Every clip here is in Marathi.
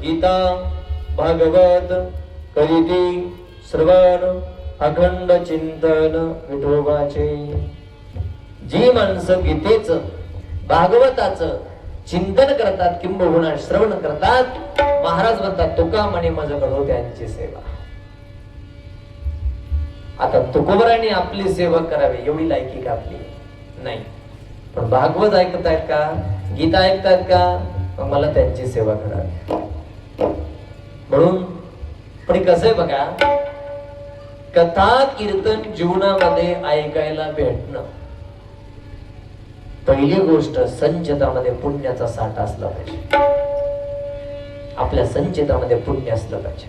गीता भागवत करीती श्रवण अखंड चिंतन विठोबाचे. जी माणसं गीतेचं भागवताचं चिंतन करतात किंबहुना श्रवण करतात, महाराज म्हणतात तुका म्हणे माझं करो त्यांची सेवा. आता तुकोबराने आपली सेवा करावी एवढी लायकी का आपली नाही, पण भागवत ऐकतायत का, गीता ऐकतायत का, मग मला त्यांची सेवा करावी. म्हणून पण कसं आहे बघा, कथा कीर्तन जीवनामध्ये ऐकायला भेटणं, पहिली गोष्ट संचितामध्ये पुण्याचा साठा असला पाहिजे. आपल्या संचितामध्ये पुण्य असलं पाहिजे.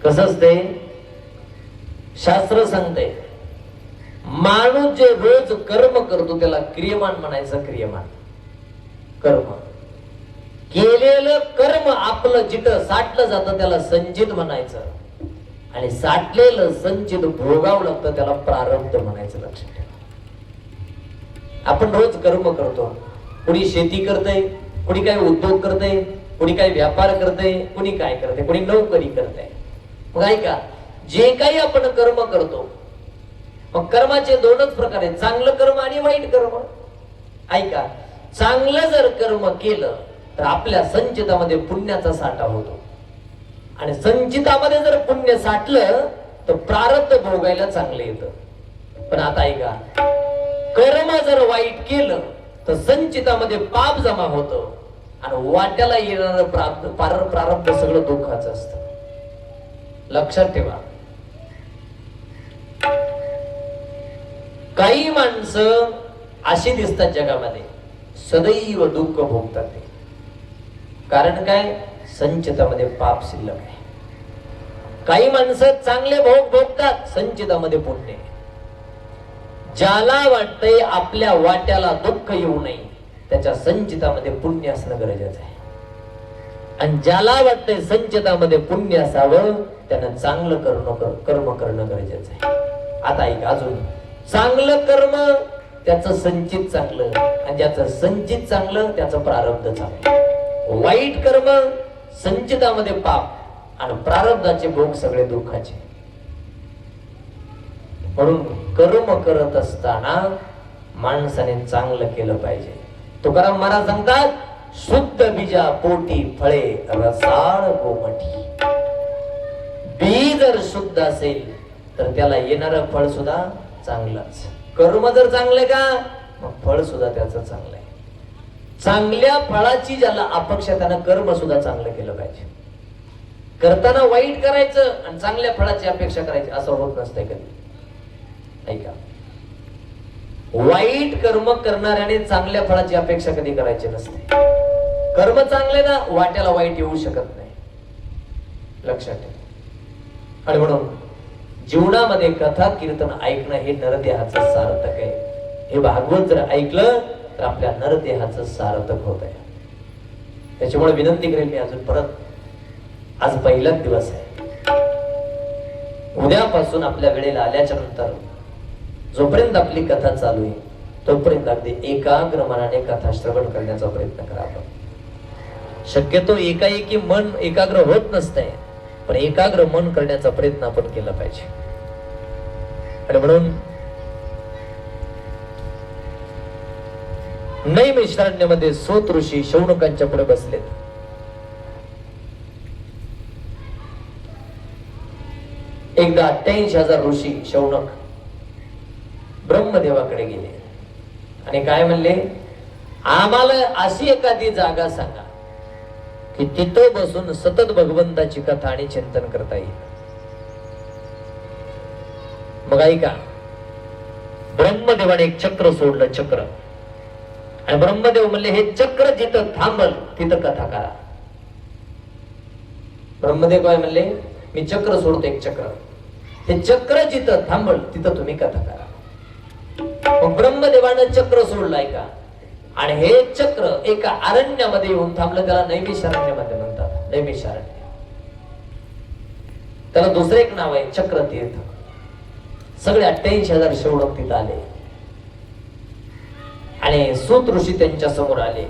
कसं असते, शास्त्र सांगते माणूस जे रोज कर्म करतो त्याला क्रियमान म्हणायचं. क्रियमान कर्म केलेलं कर्म आपलं जिथं साठलं जातं त्याला संचित म्हणायचं, आणि साठलेलं संचित भोगावं लागतं त्याला प्रारब्ध म्हणायचं. लक्षात ठेवा. आपण रोज कर्म करतो, कुणी शेती करतय, कुणी काही उद्योग करतय, कुणी काही व्यापार करतय, कुणी काय करते, कुणी नोकरी करतय. मग ऐका, जे काही आपण कर्म करतो, मग कर्माचे दोनच प्रकार आहेत, चांगलं कर्म आणि वाईट कर्म. ऐका, चांगलं जर कर्म केलं तर आपल्या संचितामध्ये पुण्याचा साठा होतो, आणि संचितामध्ये जर पुण्य साठलं तर प्रारब्ध भोगायला चांगलं येतं. पण आता ऐका, कर्म जर वाईट केलं तर संचितामध्ये पाप जमा होतं, आणि वाट्याला येणारं प्रारब्ध सगळं दुःखाचं असतं. लक्षात ठेवा. काही माणसं अशी दिसतात जगामध्ये, सदैव दुःख भोगतात. ते कारण काय, संचितामध्ये पाप शिल्लक आहे. काही माणसं चांगले भोग भोगतात, संचितामध्ये पुण्य. ज्याला वाटतंय आपल्या वाट्याला दुःख येऊ नये त्याच्या संचितामध्ये पुण्य असणं गरजेचं आहे, आणि ज्याला वाटतंय संचितामध्ये पुण्य असावं त्यानं चांगलं कर्म करणं गरजेचं आहे. आता ऐका, अजून चांगलं कर्म त्याचं संचित चांगलं, आणि ज्याचं संचित चांगलं त्याचं प्रारब्ध चांगलं. वाईट कर्म संचितामध्ये पाप, आणि प्रारब्धाचे भोग सगळे दुःखाचे. म्हणून कर्म करत असताना माणसाने चांगलं केलं पाहिजे. तुकाराम महाराज सांगतात, शुद्ध बीजा पोटी फळे रसाळ गोमटी. बी जर शुद्ध असेल तर त्याला येणारं फळ सुद्धा चांगलंच. कर्म जर चांगले का, मग फळ सुद्धा त्याचं चांगलं आहे. चांगल्या फळाची ज्याला अपेक्षा त्यानं कर्म सुद्धा चांगलं केलं पाहिजे. करताना वाईट करायचं आणि चांगल्या फळाची अपेक्षा करायची असं होत नसतंय कधी. ऐका, वाईट कर्म करणाऱ्याने चांगल्या फळाची अपेक्षा कधी करायची नसते. कर्म चांगले ना, वाट्याला वाईट येऊ शकत नाही. लक्षात ठेवा. आणि म्हणून जीवनामध्ये कथा कीर्तन ऐकणं हे नरदेहाचं सार्थक आहे. हे भागवत जर ऐकलं तर आपल्या नरदेहाचं सार्थक होत आहे. त्याच्यामुळे विनंती करेल मी अजून परत, आज पहिलाच दिवस आहे, उद्यापासून आपल्या वेळेला आल्याच्या नंतर जोपर्यंत आपली कथा चालू आहे तोपर्यंत अगदी एकाग्र मनाने कथा श्रवण करण्याचा प्रयत्न करा आपण. शक्यतो एकाएकी मन एकाग्र होत नसतंय, पण एकाग्र मन करण्याचा प्रयत्न आपण केला पाहिजे. आणि म्हणून नैमिषारण्यमध्ये सूत ऋषी शौनकांच्या पुढे बसलेत. एकदा 88,000 ऋषी शौनक ब्रह्मदेवाकडे गेले आणि काय म्हणले, आम्हाला अशी एखादी जागा सांगा की तिथं बसून सतत भगवंताची कथा आणि चिंतन करता येईल. मग ऐका, ब्रह्मदेवाने एक चक्र सोडलं, चक्र. आणि ब्रह्मदेव म्हणले, हे चक्र जिथं थांबल तिथं कथा करा. ब्रह्मदेव काय म्हणले, मी चक्र सोडतो, एक चक्र. हे चक्र जिथं थांबल तिथं तुम्ही कथा करा. मग ब्रह्मदेवानं चक्र सोडलाय का, आणि हे चक्र एका अरण्यामध्ये येऊन थांबलं. त्याला नैमिषारण्यमध्ये म्हणतात, नैमिषारण्य. त्याला दुसरं एक नाव आहे चक्रतीर्थ. सगळे 88,000 शौनक तिथं आले आणि सूत ऋषी त्यांच्या समोर आले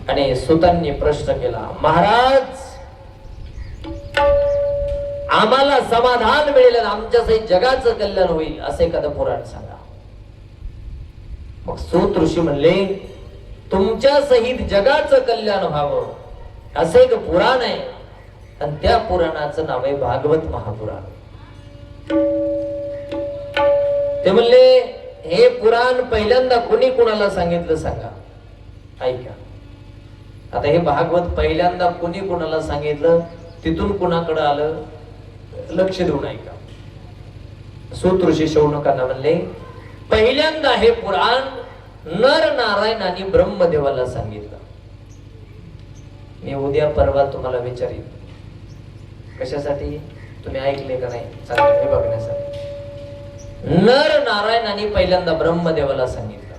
आणि सूतांनी प्रश्न केला, महाराज, आम्हाला समाधान मिळेल, आमच्या सहित जगाचं कल्याण होईल असं एखादं पुराण सांगा. मग सूत ऋषी म्हणले, तुमच्या सहित जगाचं कल्याण व्हावं असं एक पुराण आहे आणि त्या पुराणाचं नाव आहे भागवत महापुराण. ते म्हणले, हे पुराण पहिल्यांदा कोणी कुणाला सांगितलं सांगा. ऐका, आता हे भागवत पहिल्यांदा कोणी कुणाला सांगितलं, तिथून कुणाकडे आलं, लक्ष देऊन ऐका. सूत ऋषी शौनकांना म्हणले, पहिल्यांदा हे पुराण नर नारायणाने ब्रह्मदेवाला सांगितलं. मी उद्या परवा तुम्हाला विचारीन, कशासाठी, तुम्ही ऐकले का नाही चांगलं हे बघण्यासाठी. नर नारायणाने पहिल्यांदा ब्रह्मदेवाला सांगितलं,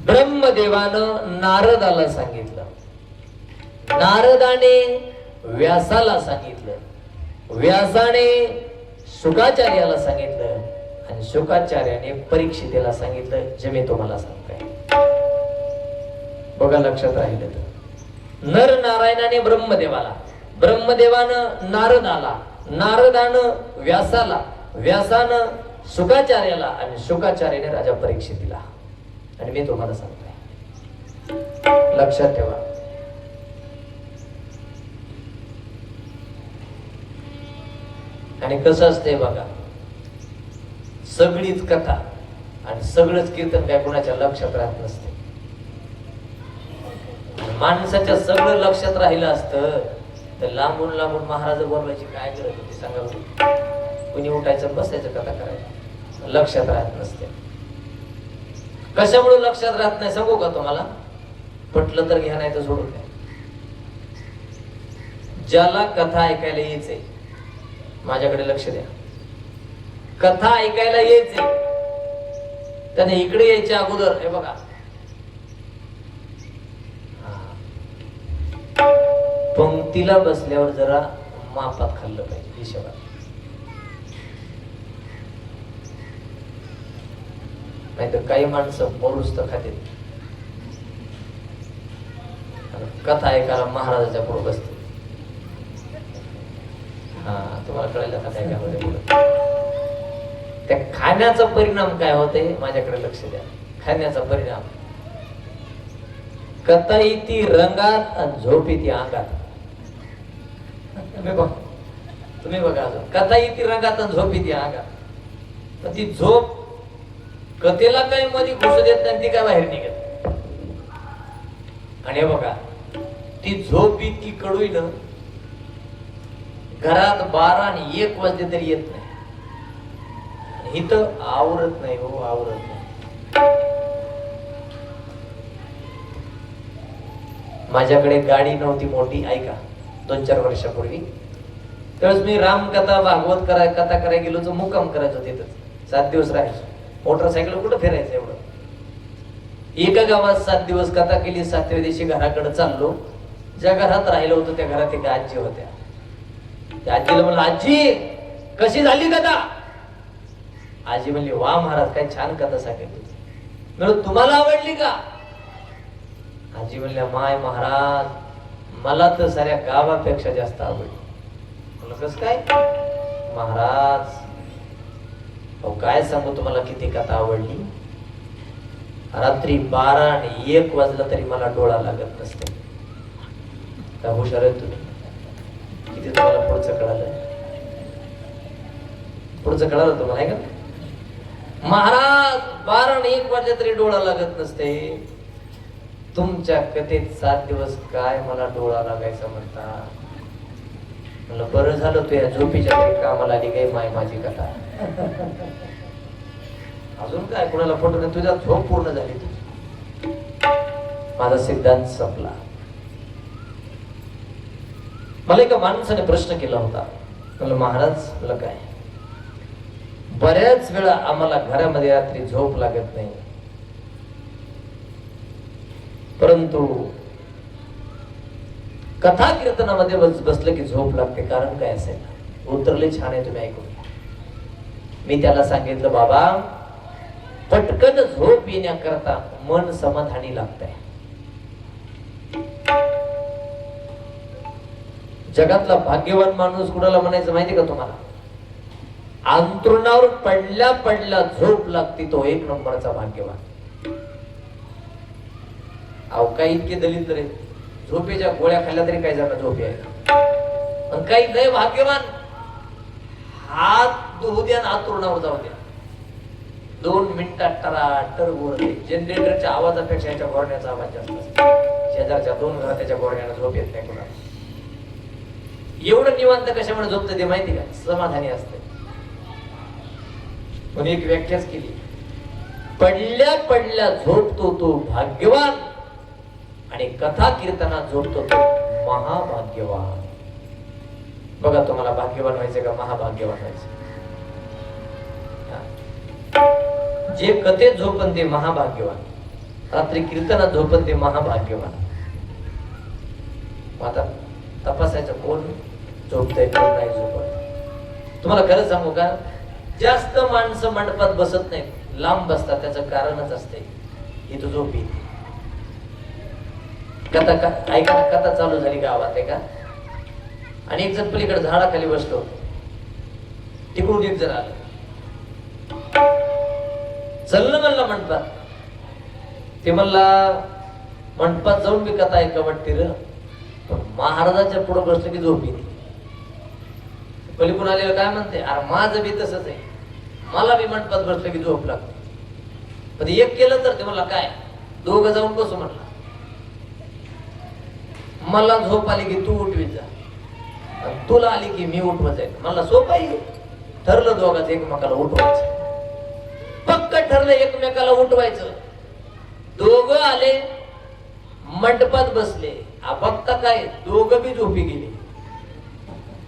ब्रह्मदेवानं नारदाला सांगितलं, नारदाने व्यासाला सांगितलं, व्यासाने शुकाचार्याला सांगितलं आणि शुकाचार्याने परीक्षितेला सांगितलं, जे मी तुम्हाला सांगतोय. बघा, लक्षात राहिलं तर नर नारायणाने ब्रह्मदेवाला, ब्रह्मदेवानं नारदाला, नारदानं व्यासाला, व्यासानं शुकाचार्याला आणि शुकाचार्याने राजा परीक्षितीला. आणि मी तुम्हाला सांगतोय, लक्षात ठेवा. आणि कसं असतंय बघा, सगळीच कथा आणि सगळंच कीर्तन काय कोणाच्या लक्षात राहत नसते. माणसाच्या सगळं लक्षात राहिलं असतं तर लांबून लांबून महाराज बोलवायची काय गरज होती सांगा. कुणी उठायचं बसायचं कथा करायचं, लक्षात राहत नसते. कशामुळे लक्षात राहत नाही सांगू का तुम्हाला, पटलं तर घ्या नाही तर सोडून द्या. ज्याला कथा ऐकायला यायचंय माझ्याकडे लक्ष द्या, कथा ऐकायला यायचंय त्याने इकडे यायच्या अगोदर हे बघा, पंक्तीला बसल्यावर जरा मापात खाल्लं पाहिजे, हिशोबात. नाहीतर काही माणसं मोरुस्त खाते, कथा ऐकायला महाराजाच्या पुढे बसते. हा, तुम्हाला कळायला कथा ऐकायला पुढे. त्या खाण्याचा परिणाम काय होते माझ्याकडे लक्ष द्या. खाण्याचा परिणाम, कथा येती रंगात आणि झोप येते अंगात. तुम्ही बघा, अजून कथा येते रंगात आणि झोप येते अंगात. तर ती झोप कथेला काही मध्ये घुसू देत नाही, ती काय बाहेर निघत. आणि बघा, ती झोप इतकी कडू ना, घरात 12 आणि 1 वाजले तरी येत नाही. इथं आवरत नाही, हो आवरत नाही. माझ्याकडे गाडी नव्हती मोठी, ऐका, 2-4 वर्षापूर्वी. त्यावेळेस मी रामकथा भागवत कथा करायला गेलो, तर मुक्काम करायचो तिथंच, 7 दिवस राहायचो. मोटरसायकल कुठं फिरायचं एवढं. एका गावात 7 दिवस कथा केली. 7व्या दिवशी घराकडे चाललो. ज्या घरात राहिलो होतो त्या घरात एका आजी होत्या. त्या आजीला म्हणलं, आजी कशी झाली कथा? आजी म्हणली, वा महाराज, काय छान कथा सांगितली. म्हणलं, तुम्हाला आवडली का? आजी म्हणल्या, माय महाराज, मला तर साऱ्या गावापेक्षा जास्त आवडली. म्हणलं, कसं काय? महाराज, अहो काय सांगू तुम्हाला किती कथा आवडली. रात्री 12 आणि 1 वाजला तरी मला डोळा लागत नसतो. काय हुशार आहे तुम्ही. किती तुम्हाला पुढचं कळालं? पुढचं कळालं तुम्हाला आहे का? महाराज 12 आणि 1 वाजले तरी डोळा लागत नसते. तुमच्या कथेत 7 दिवस काय मला डोळा लागायचा म्हणता. म्हणलं, बरं झालं तू या झोपीच्या तरी कामाला आली काय माय माझी कथा. अजून काय कोणाला फोटो नाही, तुझ्या झोप पूर्ण झाली तुझी. माझा सिद्धांत संपला. मला एका माणसाने प्रश्न केला होता. म्हणलं, महाराज, मला काय, बऱ्याच वेळा आम्हाला घरामध्ये रात्री झोप लागत नाही, परंतु कथा कीर्तनामध्ये बसलं की झोप लागते, कारण काय असेल? उत्तरले छान आहे, तुम्ही ऐकून घ्या. मी त्याला सांगितलं, बाबा, पटकन झोप येण्याकरता मन समाधानी लागतंय. जगातला भाग्यवान माणूस कुणाला म्हणायचं माहिती का तुम्हाला? अंतरुणावर पडल्या पडल्या झोप लागते तो 1 नंबरचा भाग्यवान. अहो काही इतके दलित रे, झोपेच्या गोळ्या खाल्ल्या तरी काही जण झोपे आहे. पण काही लय भाग्यवान, हात धुऊ द्या ना अंतरुणावर जाऊ द्या, 2 मिनिटात टराटर गोरते. जनरेटरच्या आवाजापेक्षा याच्या गोरण्याचा आवाज जास्त असतो. शेजारच्या 2 घरात त्याच्या गोरण्याला झोप येत नाही कुणाला. एवढं निवांत कशामुळे झोपतं ते माहिती का? समाधानी असते. पण एक व्याख्याच केली, पडल्या पडल्या झोपतो तो भाग्यवान आणि कथा कीर्तनात झोपतो तो महाभाग्यवान. बघा, तुम्हाला भाग्यवान व्हायचं का महाभाग्यवान व्हायचं? जे कथेत झोपन ते महाभाग्यवान, रात्री कीर्तनात झोपन ते महाभाग्यवान. आता तपासायचं कोण झोपतंय कोण नाही झोपत. तुम्हाला खरं सांगू का, जास्त माणसं मंडपात बसत नाहीत, लांब बसतात. त्याचं कारणच असते, इथं झोप येते. कथा ऐका, कथा चालू झाली गावात आहे का, आणि एक जण पलीकडे झाडाखाली बसलो, तिकडून एक जण आलं, चललं म्हणला मंडपात. ते म्हणला, मंडपात जाऊन मी कथा ऐका वाटते र, पण महाराजाच्या पुढे बसलं की झोप येते. पलीकडून आलेलं काय म्हणते, अरे माझं बी तसंच आहे, मला बी मंडपात बसलं की झोप लागते. पण एक केलं तर ते म्हणला, काय दोघं जाऊन बसू म्हणला. मला झोप आली की तू उठवीत जा, तुला आली की मी उठवत जाईल. मला सोपं आहे, ठरलं दोघांचं एकमेकाला उठवायचं. पक्क ठरलं एकमेकाला उठवायचं. दोघं आले, मंडपात बसले, बघता काय दोघं बी झोपी गेली.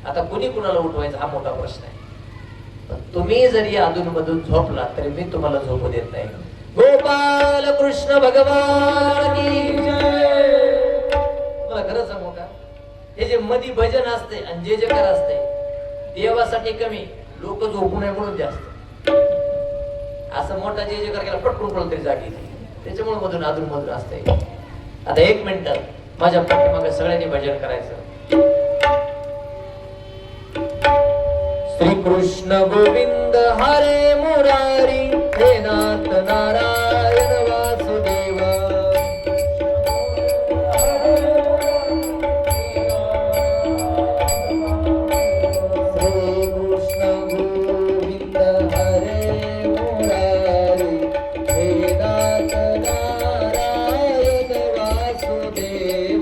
आता कुणी कुणाला उठवायचं हा मोठा प्रश्न आहे. पण तुम्ही जरी अधून मधून झोपला तरी मी तुम्हाला झोपू देत नाही. गोपाल कृष्ण भगवान की जय. मला खरं सांगू का, हे जे मधी भजन असते आणि जे जयकार असते, देवासाठी कमी, लोक झोपू नये म्हणून जास्त. असं मोठा जे जयकार केला पटकून कोण तरी जागी, त्याच्यामुळे मधून अधून मधून असते. आता 1 मिनिट माझ्या पाठीमागे सगळ्यांनी भजन करायचं. श्री कृष्ण गोविंद हरे मुरारी, हे नाथ नारायण वासुदेव. श्री कृष्ण गोविंद हरे मुरारी, हे नाथ नारायण वासुदेव.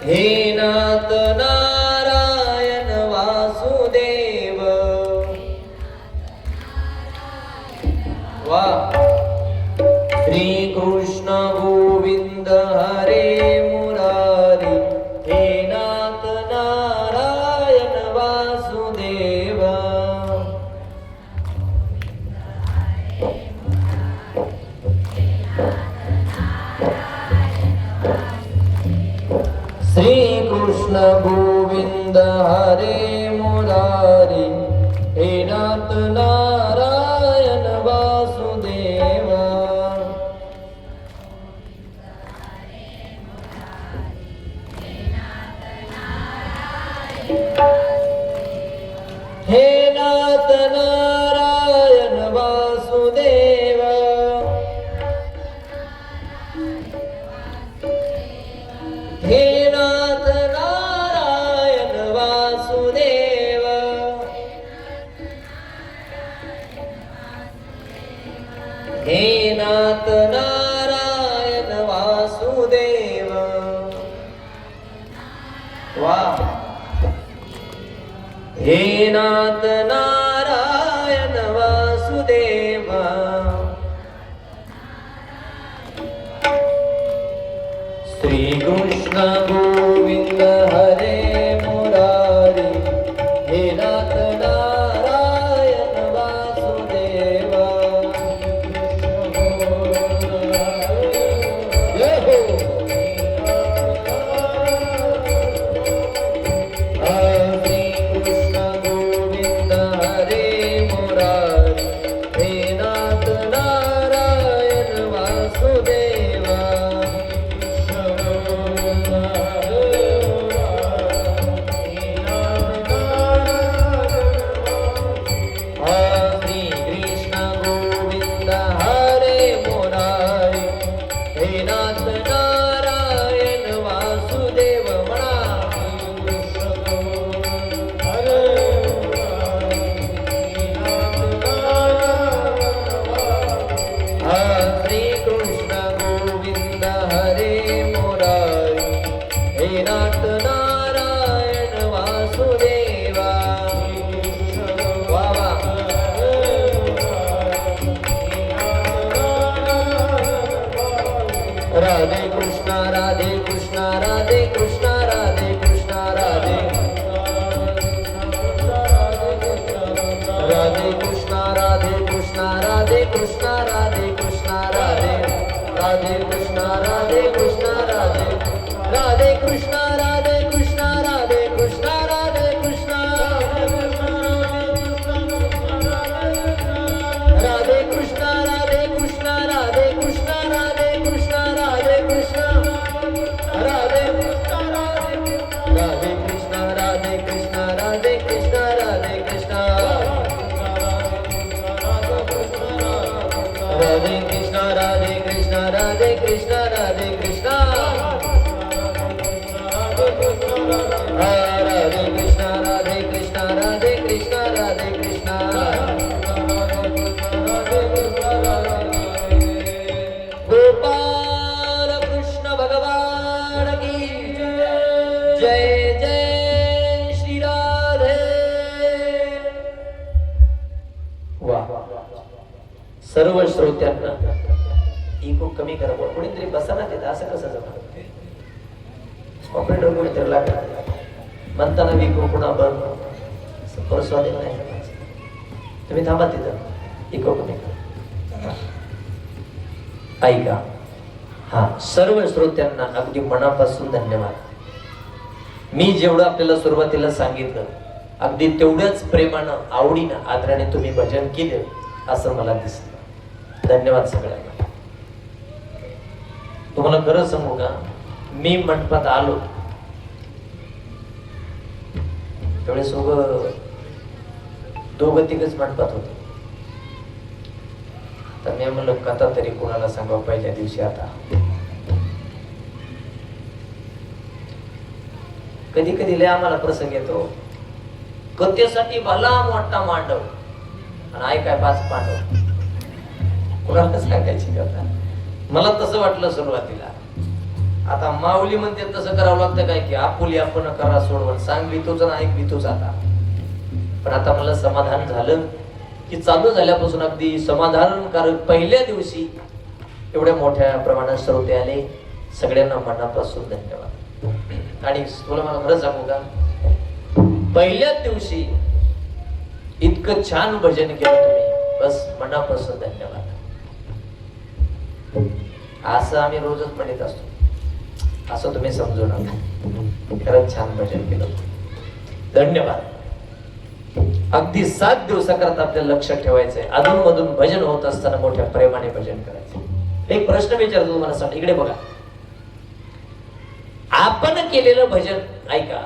हे नाथ नारायण वासुदेव वा श्री कृष्ण गोविंद हरे मुरारी हे नाथ नारायण वासुदेव श्री कृष्ण गोविंद हरे मुरारी हे नाथ नारायण वासुदेव हे नाथ नारायण वासुदेव हे नाथ नारायण वासुदेव हे नाथ नारायण वासुदेव वा हे नाथ नारायण वासुदेव श्री कृष्ण गोविंद हरे मुरारी हे नाथ नारायण वासुदेव जय हो श्री कृष्ण गोविंद हरे मुरारी हे नाथ नारायण वासुदेव श्री कृष्ण गोविंद हरे मुरारी हे नाथ नारायण वासुदेव म्हणा श्री कृष्ण गोविंद हरे मुरारी हे नाथ नारायण वासुदेवा वा वा राधे कृष्ण राधे कृष्ण राधे कृष्ण राधे कृष्ण राधे राधे कृष्ण राधे कृष्ण राधे कृष्ण राधे कृष्ण राधे राधे कृष्ण राधे कृष्ण राधे राधे कृष्ण राधे कृष्ण राधे कृष्ण राधे कृष्ण राधे कृष्ण राधे कृष्ण राधे कृष्ण राधे कृष्ण राधे कृष्ण राधे राधे कृष्ण राधे कृष्ण राधे कृष्ण राधे कृष्ण राधे कृष्ण राधे कृष्ण राधे कृष्ण राधे कृष्ण राधे कृष्ण राधे कृष्ण राधे कृष्ण राधे कृष्ण गोपाल कृष्ण भगवान की जय जय श्री राधे वा सर्व श्रोत्यांना इको कमी करा कोणीतरी बसा ना तिथं असं कसं जमणार ऑपरेटर कोणीतरी लागला म्हणताना विको पुन्हा बंद परस्वादी नाही तुम्ही थांबा तिथं इको कमी करा ऐका हा सर्व श्रोत्यांना अगदी मनापासून धन्यवाद मी जेवढं आपल्याला सुरुवातीला सांगितलं अगदी तेवढ्याच प्रेमानं आवडीनं आदराने तुम्ही भजन केलं असं मला दिसलं धन्यवाद सगळ्यांना तुम्हाला खरं सांगू का, मी मंडपात आलो त्यावेळेस दोघं तिघच मंडपात होते. तर मी म्हणलं कथा तरी कोणाला सांगावं पहिल्या दिवशी. आता कधी कधी लय आम्हाला प्रसंग येतो, कथेसाठी भला मोठा मांडव आणि ऐकाय 5 पांडव. कोणाला सांगायची कथा? मला तसं वाटलं सुरुवातीला. आता माऊली म्हणते तसं करावं लागतं काय की आपुली आपण करा सोडवण, सांग भीतूच आणि ऐक भीतूच. आता पण आता मला समाधान झालं की चालू झाल्यापासून अगदी समाधानकारक पहिल्या दिवशी एवढ्या मोठ्या प्रमाणात श्रोते आले. सगळ्यांना मनापासून धन्यवाद. आणि तुला मला खरं सांगू का, पहिल्याच दिवशी इतकं छान भजन केलं तुम्ही, बस मनापासून धन्यवाद. असं आम्ही रोजच म्हणत असतो, असं तुम्ही समजू नका. खरंच छान भजन केलं, धन्यवाद. अगदी 7 दिवसाकरता आपल्याला लक्षात ठेवायचंय. अधून मधून भजन होत असताना मोठ्या प्रेमाने भजन करायचं. एक प्रश्न विचारतो तुम्हाला सांग, इकडे बघा. आपण केलेलं भजन ऐका,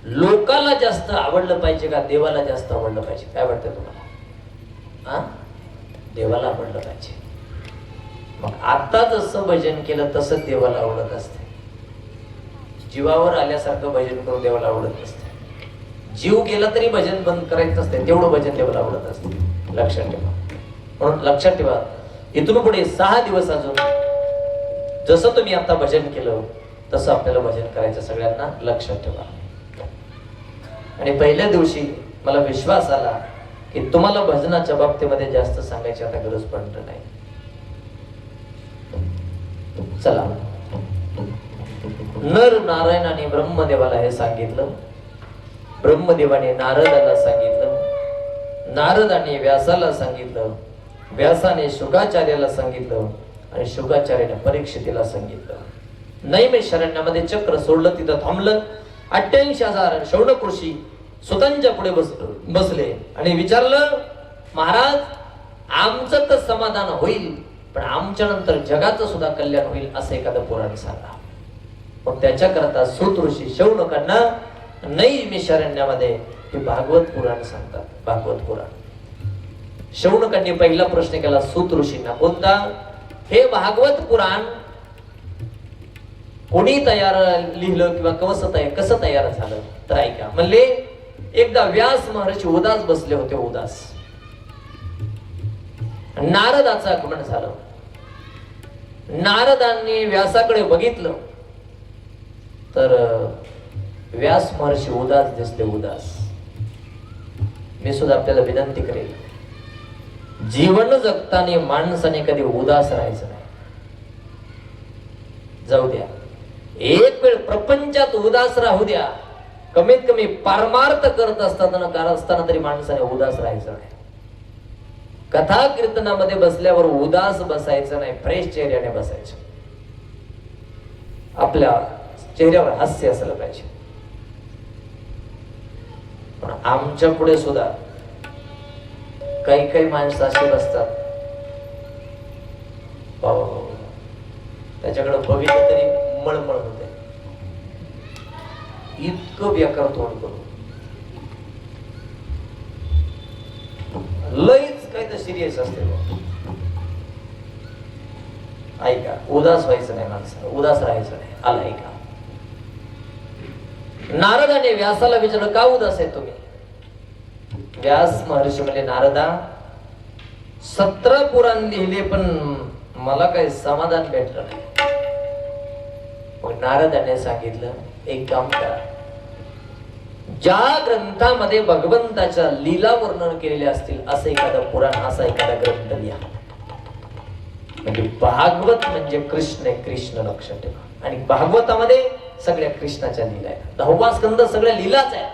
लोकाला जास्त आवडलं पाहिजे का देवाला जास्त आवडलं पाहिजे? काय वाटतं तुम्हाला? देवाला आवडलं पाहिजे. मग आता जसं भजन केलं तसं देवाला आवडत असते. जीवावर आल्यासारखं भजन करून देवाला आवडत असते. जीव गेला तरी भजन बंद करायचं असते, तेवढं भजन देवाला आवडत असते. लक्षात ठेवा. म्हणून लक्षात ठेवा, इथून पुढे 6 दिवस अजून जसं तुम्ही आता भजन केलं तसं आपल्याला भजन करायचं. सगळ्यांना लक्षात ठेवा. आणि पहिल्या दिवशी मला विश्वास आला की तुम्हाला भजनाच्या बाबतीमध्ये जास्त सांगायची आता गरज पडत नाही. चला, नर नारायणाने ब्रह्मदेवाला हे सांगितलं, ब्रह्मदेवाने नारदाला सांगितलं, नारदाने व्यासाला सांगितलं, व्यासाने शुकाचार्याला सांगितलं आणि शुकाचार्याने परीक्षितीला सांगितलं. नैमिषारण्यामध्ये चक्र सोडलं, तिथं थांबलं. 88,000 शौनक ऋषी स्वतंच्या पुढे बसले आणि विचारलं, महाराज आमचं तर समाधान होईल पण आमच्या नंतर जगाचं सुद्धा कल्याण होईल असं एखादं पुराण सांगा. मग त्याच्याकरता सूत ऋषी शौनकांना नैमिषारण्यामध्ये हे भागवत पुराण सांगतात. भागवत पुराण शौनकांनी पहिला प्रश्न केला सूत ऋषींना, कोणता? हे भागवत पुराण कोणी लिहिलं किंवा कसं तयार झालं? तर ऐका. म्हणले, एकदा व्यास महर्षी उदास बसले होते. उदास नारदाचं आगमन झालं. नारदांनी व्यासाकडे बघितलं तर व्यास महर्षी उदास दिसले. उदास. मी सुद्धा आपल्याला विनंती करेल, जीवन जगताना माणसाने कधी उदास राहायचं नाही. जाऊ द्या, एक वेळ प्रपंचात उदास राहू द्या, कमीत कमी पारमार्थ करत असताना तरी माणसाने उदास राहायचं नाही. कथा कीर्तनामध्ये बसल्यावर उदास बसायचं नाही, फ्रेश चेहऱ्याने बसायचं. आपल्या चेहऱ्यावर हास्य असलं पाहिजे. पण आमच्या पुढे सुद्धा काही माणसं अशी बसतात, त्याच्याकडे बघितलं तरी मळमळ होते. इतकं बेकार तोंड करून लईच काही तर सिरियस असते. ऐका, उदास व्हायचं नाही माणसाला, उदास राहायचं नाही. आला ऐका. नारदाने व्यासाला विचारलं, का उदास आहे तुम्ही? व्यास महर्षी म्हणजे, नारदा 17 पुराण लिहिले पण मला काही समाधान भेटलं नाही. मग नारदाने सांगितलं, एक काम करा, ज्या ग्रंथामध्ये भगवंताच्या लीला वर्णन केलेले असतील असं एखादं पुराण, असा एखादा ग्रंथ लिहा. म्हणजे भागवत म्हणजे कृष्ण आहे. कृष्ण लक्षात ठेवा. आणि भागवतामध्ये सगळ्या कृष्णाच्या लीला आहेत. 10वा स्कंद सगळ्या लीलाच आहे.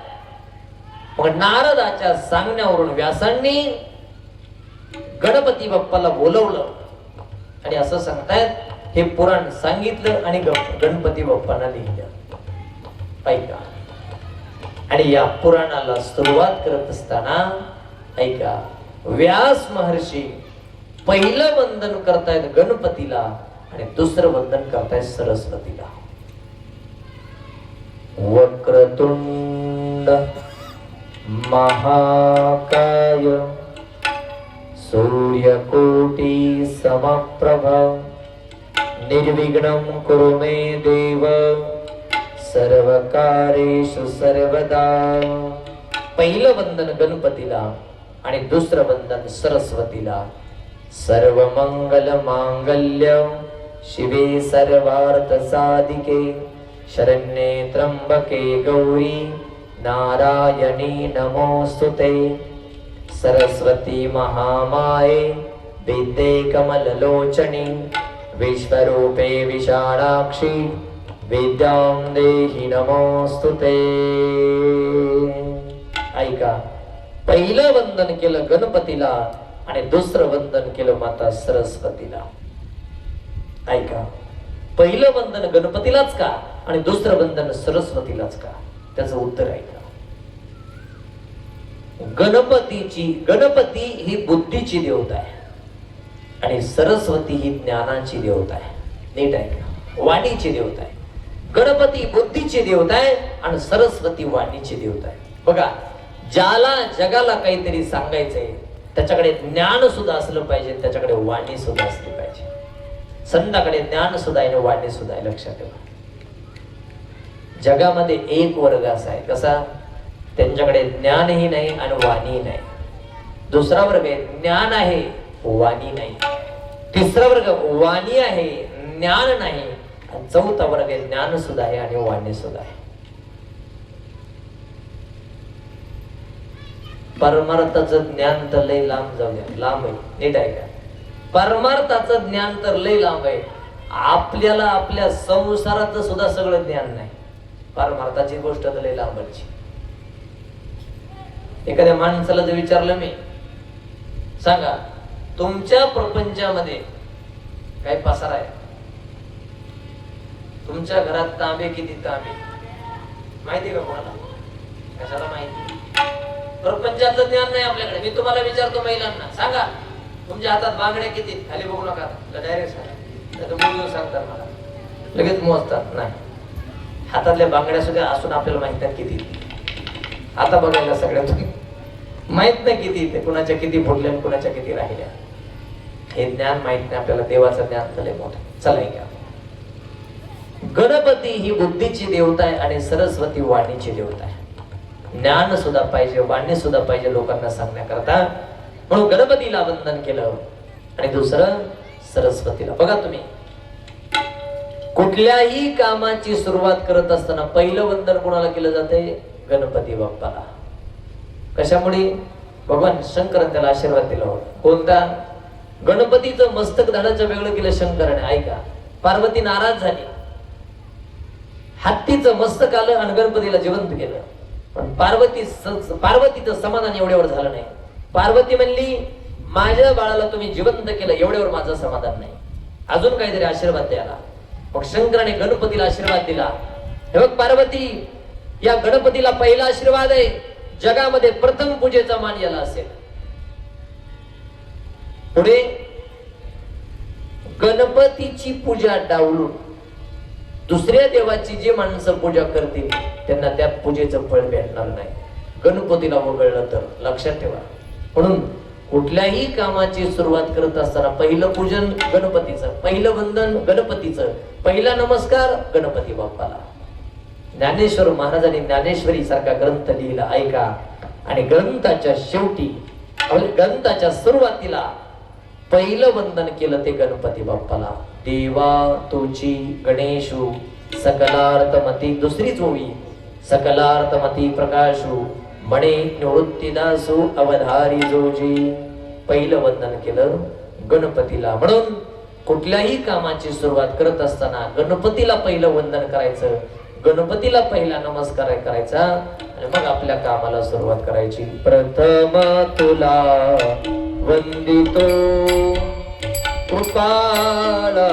मग नारदाच्या सांगण्यावरून व्यासांनी गणपती बाप्पाला बोलवलं आणि असं सांगतायत, हे पुराण सांगितलं आणि गणपती बाप्पांना लिहिलं. ऐका. आणि या पुराणाला सुरुवात करत असताना ऐका, व्यास महर्षी पहिलं वंदन करतायत गणपतीला आणि दुसरं वंदन करताय सरस्वतीला. वक्रतुंड महाकाय सूर्यकोटि समप्रभ निर्विघ्नं कुरु मे देव सर्वकार्येषु सर्वदा. पहिलं वंदन गणपतीला आणि दुसरं वंदन सरस्वतीला. सर्व मंगल मांगल्य शिवे सर्वार्थ साधिके शरण्ये त्र्यंबके गौरी नारायणी नमोस्तुते. सरस्वती महामाये विद्ये कमललोचनी विश्वरूपे विशालाक्षी विद्यां देहि नमोस्तुते. ऐका, पहिलं वंदन केलं गणपतीला आणि दुसरं वंदन केलं माता सरस्वतीला. ऐका, पहिलं वंदन गणपतीलाच का आणि दुसरं वंदन सरस्वतीलाच का? त्याचं उत्तर ऐका. गणपती ही बुद्धीची देवता आहे आणि सरस्वती ही ज्ञानाची देवता आहे. नीट ऐका, वाणीची देवता आहे. गणपती बुद्धीची देवता आहे आणि सरस्वती वाणीची देवता आहे. बघा, ज्याला जगाला काहीतरी सांगायचंय त्याच्याकडे ज्ञान सुद्धा असलं पाहिजे, त्याच्याकडे वाणी सुद्धा असली पाहिजे. संताकडे ज्ञान सुद्धा आहे, वाणी सुद्धा आहे. लक्षात ठेवा, जगामध्ये एक वर्ग असा आहे, कसा? त्यांच्याकडे ज्ञानही नाही आणि वाणीही नाही. दुसरा वर्ग आहे ज्ञान आहे वाणी नाही. तिसरा वर्ग वाणी आहे ज्ञान नाही. आणि चौथा वर्ग आहे ज्ञान सुद्धा आहे आणि वाणी सुद्धा आहे. परमार्थाचं ज्ञान तर लय लांब जाऊ द्या, लांब आहे. नीट आहे का? परमार्थाचं ज्ञान तर लय लांब आहे. आपल्याला आपल्या संसाराचं सुद्धा सगळं ज्ञान नाही. परमार्थाची गोष्ट तर लय लांबची. एखाद्या माणसाला जर विचारलं मी, सांगा तुमच्या प्रपंचामध्ये काय पसार आहे? तुमच्या घरात तांबे किती तांबे माहिती का कोणाला? कशाला माहिती? प्रपंचाचं ज्ञान नाही आपल्याकडे. मी तुम्हाला विचारतो महिलांना, सांगा तुमच्या हातात बांगड्या किती? खाली बघू नका, डायरेक्ट सांगा. सांगतात मला, लगेच मोजतात. नाही, हातातल्या बांगड्या सुद्धा असून आपल्याला माहित नाही किती. आता बघायला सगळ्यात माहित नाही किती ते, कुणाच्या किती फुटल्या आणि कुणाच्या किती राहिल्या. हे ज्ञान माहित नाही आपल्याला. देवाचं ज्ञान तर लय मोठं. चला ऐका, गणपती ही बुद्धीची देवता आहे आणि सरस्वती वाणीची देवता आहे. ज्ञान सुद्धा पाहिजे, वाणी सुद्धा पाहिजे लोकांना सांगण्याकरता. म्हणून गणपतीला वंदन केलं आणि दुसरं सरस्वतीला. बघा तुम्ही, कुठल्याही कामाची सुरुवात करत असताना पहिलं वंदन कोणाला केलं जाते? गणपती बाप्पाला. कशामुळे? भगवान शंकराने त्याला आशीर्वाद दिला होता. कोणता? गणपतीचं मस्तक धाडाचं वेगळं केलं शंकराने. ऐका, पार्वती नाराज झाली, हत्तीचं मस्तक आलं आणि गणपतीला जिवंत केलं. पण पार्वतीचं समाधान एवढ्यावर झालं नाही. पार्वती म्हणली, माझ्या बाळाला तुम्ही जिवंत केलं एवढ्यावर माझं समाधान नाही, अजून काहीतरी आशीर्वाद द्यायला. मग शंकराने गणपतीला आशीर्वाद दिला. हे बघ पार्वती, या गणपतीला पहिला आशीर्वाद आहे, जगामध्ये प्रथम पूजेचा मान याला असेल. पुढे गणपतीची पूजा डावलून दुसऱ्या देवाची जी माणसं पूजा करतील त्यांना त्या पूजेचं फळ भेटणार नाही. गणपतीला वगळलं तर. लक्षात ठेवा. म्हणून कुठल्याही कामाची सुरुवात करत असताना पहिलं पूजन गणपतीचं, पहिलं वंदन गणपतीचं, पहिला नमस्कार गणपती बाप्पाला. ज्ञानेश्वर महाराजांनी ज्ञानेश्वरी सारखा ग्रंथ लिहिला. ऐका, आणि ग्रंथाच्या शेवटी, ग्रंथाच्या सुरुवातीला पहिलं वंदन केलं ते गणपती बाप्पाला. देवा तुझी गणेशू सकलार्थमती. दुसरीच ओवी, सकलार्थमती प्रकाशू मणे निवृत्तीदासू अवधारी जोजी. पहिलं वंदन केलं गणपतीला. म्हणून कुठल्याही कामाची सुरुवात करत असताना गणपतीला पहिलं वंदन करायचं, गणपतीला पहिला नमस्कार करायचा आणि मग आपल्या कामाला सुरुवात करायची. प्रथम तुला वंदितो कृपाला,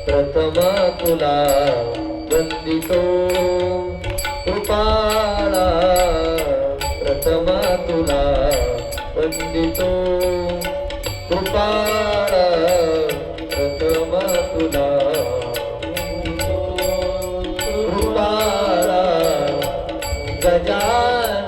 प्रथम तुला वंदितो कृपाला, प्रथम तुला वंदितो कृपाला, प्रथम गजानन